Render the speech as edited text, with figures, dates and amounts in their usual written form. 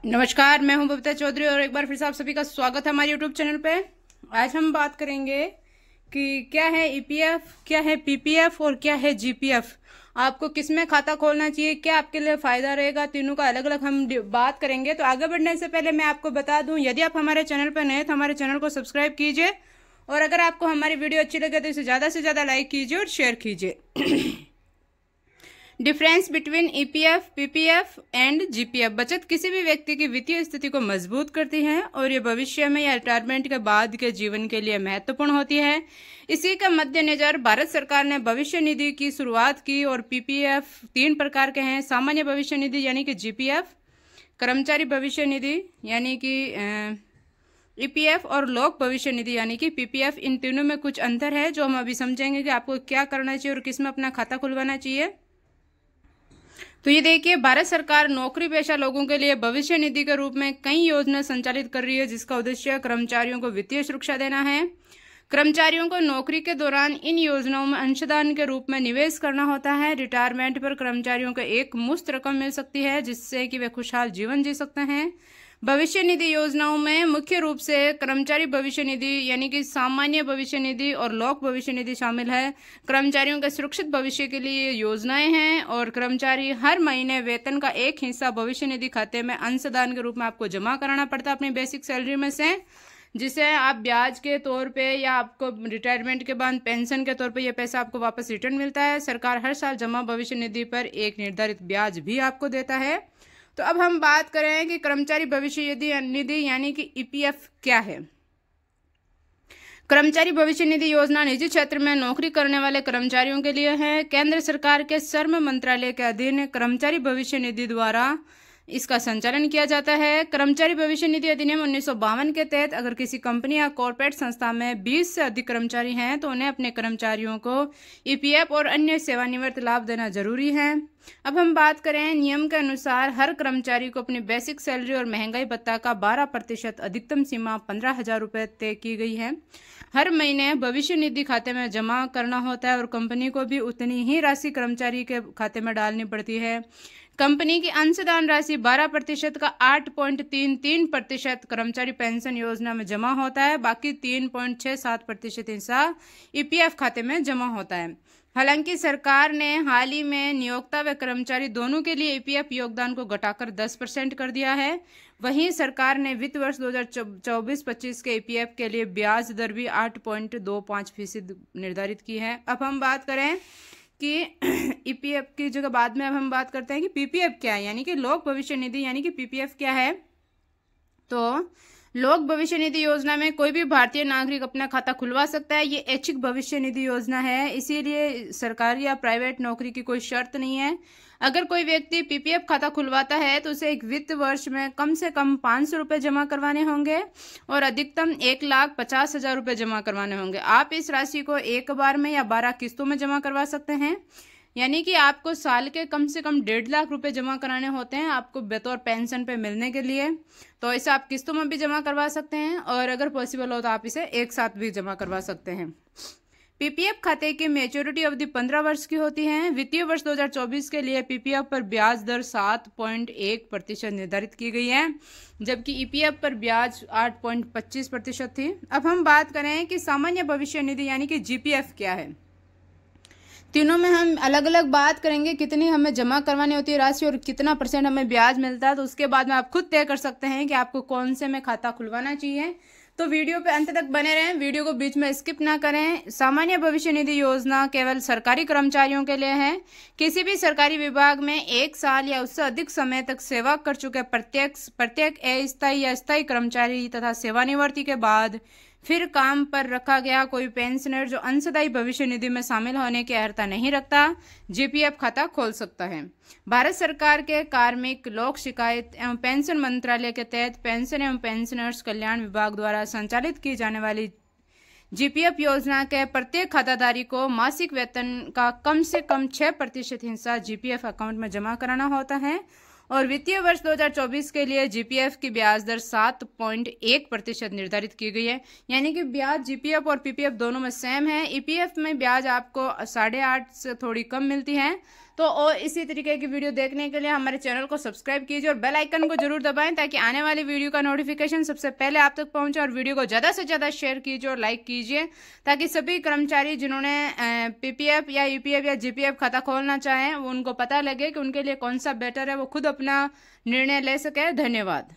नमस्कार, मैं हूं बबीता चौधरी और एक बार फिर से आप सभी का स्वागत है हमारे यूट्यूब चैनल पे। आज हम बात करेंगे कि क्या है ईपीएफ, क्या है पीपीएफ और क्या है जीपीएफ। आपको किसमें खाता खोलना चाहिए, क्या आपके लिए फायदा रहेगा, तीनों का अलग अलग हम बात करेंगे। तो आगे बढ़ने से पहले मैं आपको बता दूं, यदि आप हमारे चैनल पर नए तो हमारे चैनल को सब्सक्राइब कीजिए और अगर आपको हमारी वीडियो अच्छी लगे तो इसे ज़्यादा से ज़्यादा लाइक कीजिए और शेयर कीजिए। Difference between EPF, PPF and GPF. बचत किसी भी व्यक्ति की वित्तीय स्थिति को मजबूत करती है और ये भविष्य में या रिटायरमेंट के बाद के जीवन के लिए महत्वपूर्ण होती है। इसी का मद्देनजर भारत सरकार ने भविष्य निधि की शुरुआत की और पीपीएफ 3 प्रकार के हैं। सामान्य भविष्य निधि यानी कि जीपीएफ, कर्मचारी भविष्य निधि यानी कि ईपीएफ और लोक भविष्य निधि यानी कि पीपीएफ। इन तीनों में कुछ अंतर है जो हम अभी समझेंगे कि आपको क्या करना चाहिए और किसमें अपना खाता खुलवाना चाहिए। तो ये देखिए, भारत सरकार नौकरी पेशा लोगों के लिए भविष्य निधि के रूप में कई योजना संचालित कर रही है, जिसका उद्देश्य कर्मचारियों को वित्तीय सुरक्षा देना है। कर्मचारियों को नौकरी के दौरान इन योजनाओं में अंशदान के रूप में निवेश करना होता है। रिटायरमेंट पर कर्मचारियों को एक मुश्त रकम मिल सकती है जिससे कि वे खुशहाल जीवन जी सकते हैं। भविष्य निधि योजनाओं में मुख्य रूप से कर्मचारी भविष्य निधि यानी कि सामान्य भविष्य निधि और लोक भविष्य निधि शामिल है। कर्मचारियों के सुरक्षित भविष्य के लिए योजनाएं हैं और कर्मचारी हर महीने वेतन का एक हिस्सा भविष्य निधि खाते में अंशदान के रूप में आपको जमा कराना पड़ता है अपनी बेसिक सैलरी में से, जिसे आप ब्याज के तौर पे या आपको रिटायरमेंट के बाद पेंशन के तौर पे ये पैसा आपको वापस रिटर्न मिलता है। सरकार हर साल जमा भविष्य निधि पर एक निर्धारित ब्याज भी आपको देता है। तो अब हम बात करें कि कर्मचारी भविष्य निधि यानी कि ईपीएफ क्या है। कर्मचारी भविष्य निधि योजना निजी क्षेत्र में नौकरी करने वाले कर्मचारियों के लिए है। केंद्र सरकार के श्रम मंत्रालय के अधीन कर्मचारी भविष्य निधि द्वारा इसका संचालन किया जाता है। कर्मचारी भविष्य निधि अधिनियम 1952 के तहत अगर किसी कंपनी या कॉर्पोरेट संस्था में 20 से अधिक कर्मचारी हैं तो उन्हें अपने कर्मचारियों को ईपीएफ और अन्य सेवानिवृत्त लाभ देना जरूरी है। अब हम बात करें, नियम के अनुसार हर कर्मचारी को अपनी बेसिक सैलरी और महंगाई भत्ता का 12% अधिकतम सीमा 15,000 रुपये तय की गई है। हर महीने भविष्य निधि खाते में जमा करना होता है और कंपनी को भी उतनी ही राशि कर्मचारी के खाते में डालनी पड़ती है। कंपनी की अंशदान राशि 12% का 8.33% कर्मचारी पेंशन योजना में जमा होता है। बाकी 3.67% हिस्सा ईपीएफ खाते में जमा होता है। हालांकि सरकार ने हाल ही में नियोक्ता व कर्मचारी दोनों के लिए ईपीएफ योगदान को घटाकर 10% कर दिया है। वहीं सरकार ने वित्त वर्ष 2024-25 के ईपीएफ के लिए ब्याज दर भी 8.25% निर्धारित की है। अब हम बात करें कि ईपीएफ की जगह बाद में अब हम बात करते हैं कि पीपीएफ क्या है यानी कि लोक भविष्य निधि यानी कि पीपीएफ क्या है। तो लोक भविष्य निधि योजना में कोई भी भारतीय नागरिक अपना खाता खुलवा सकता है। ये ऐच्छिक भविष्य निधि योजना है, इसीलिए सरकारी या प्राइवेट नौकरी की कोई शर्त नहीं है। अगर कोई व्यक्ति पीपीएफ खाता खुलवाता है तो उसे एक वित्त वर्ष में कम से कम 500 रुपये जमा करवाने होंगे और अधिकतम 1,50,000 रुपये जमा करवाने होंगे। आप इस राशि को एक बार में या 12 किस्तों में जमा करवा सकते हैं, यानी कि आपको साल के कम से कम 1.5 लाख रुपए जमा कराने होते हैं आपको बतौर पेंशन पे मिलने के लिए। तो इसे आप किस्तों में भी जमा करवा सकते हैं और अगर पॉसिबल हो तो आप इसे एक साथ भी जमा करवा सकते हैं। पीपीएफ खाते की मैच्योरिटी अवधि 15 वर्ष की होती है। वित्तीय वर्ष 2024 के लिए पीपीएफ पर ब्याज दर 7.1% निर्धारित की गई है, जबकि ईपीएफ पर ब्याज 8.25% थी। अब हम बात करें कि सामान्य भविष्य निधि यानी कि जीपीएफ क्या है। तीनों में हम अलग अलग बात करेंगे, कितनी हमें जमा करवानी होती है राशि और कितना % हमें ब्याज मिलता है। तो उसके बाद में आप खुद तय कर सकते हैं कि आपको कौन से में खाता खुलवाना चाहिए। तो वीडियो पे अंत तक बने रहें, वीडियो को बीच में स्किप ना करें। सामान्य भविष्य निधि योजना केवल सरकारी कर्मचारियों के लिए है। किसी भी सरकारी विभाग में 1 साल या उससे अधिक समय तक सेवा कर चुके प्रत्येक अस्थायी या स्थायी कर्मचारी तथा सेवानिवृत्ति के बाद फिर काम पर रखा गया कोई पेंशनर जो अंशदायी भविष्य निधि में शामिल होने की अर्हता नहीं रखता, जीपीएफ खाता खोल सकता है। भारत सरकार के कार्मिक लोक शिकायत एवं पेंशन मंत्रालय के तहत पेंशन एवं पेंशनर्स कल्याण विभाग द्वारा संचालित की जाने वाली जीपीएफ योजना के प्रत्येक खाताधारी को मासिक वेतन का कम से कम 6% हिस्सा जीपीएफ अकाउंट में जमा कराना होता है और वित्तीय वर्ष 2024 के लिए जीपीएफ की ब्याज दर 7.1% निर्धारित की गई है। यानी कि ब्याज जीपीएफ और पीपीएफ दोनों में सेम है। ईपीएफ में ब्याज आपको 8.5 से थोड़ी कम मिलती है। तो और इसी तरीके की वीडियो देखने के लिए हमारे चैनल को सब्सक्राइब कीजिए और बेल आइकन को जरूर दबाएं ताकि आने वाली वीडियो का नोटिफिकेशन सबसे पहले आप तक पहुंचे। और वीडियो को ज़्यादा से ज़्यादा शेयर कीजिए और लाइक कीजिए ताकि सभी कर्मचारी जिन्होंने पीपीएफ या ईपीएफ या जीपीएफ खाता खोलना चाहें उनको पता लगे कि उनके लिए कौन सा बेटर है, वो खुद अपना निर्णय ले सके। धन्यवाद।